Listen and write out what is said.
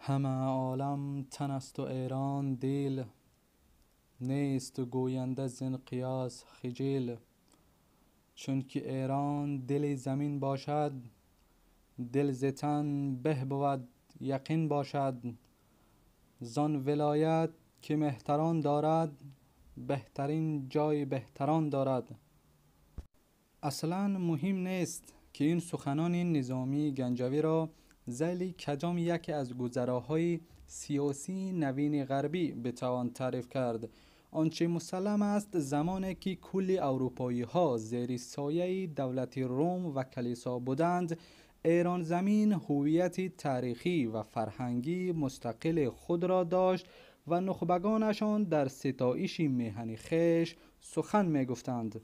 همه عالم تن است و ایران دل، نیست گوینده زین قیاس خجل. چون که ایران دل زمین باشد، دل ز تن به بود یقین باشد. زان ولایت که مهتران دارد، بهترین جای بهتران دارد. اصلا مهم نیست که این سخنان نظامی گنجوی را ذیل کدام یکی از گذراهای سیاسی نوین غربی بتوان تعریف کرد. آنچه مسلم است زمانی که کل اروپایی ها زیر سایه دولت روم و کلیسا بودند، ایران زمین هویت تاریخی و فرهنگی مستقل خود را داشت و نخبگانشان در ستایش میهن خویش سخن می گفتند.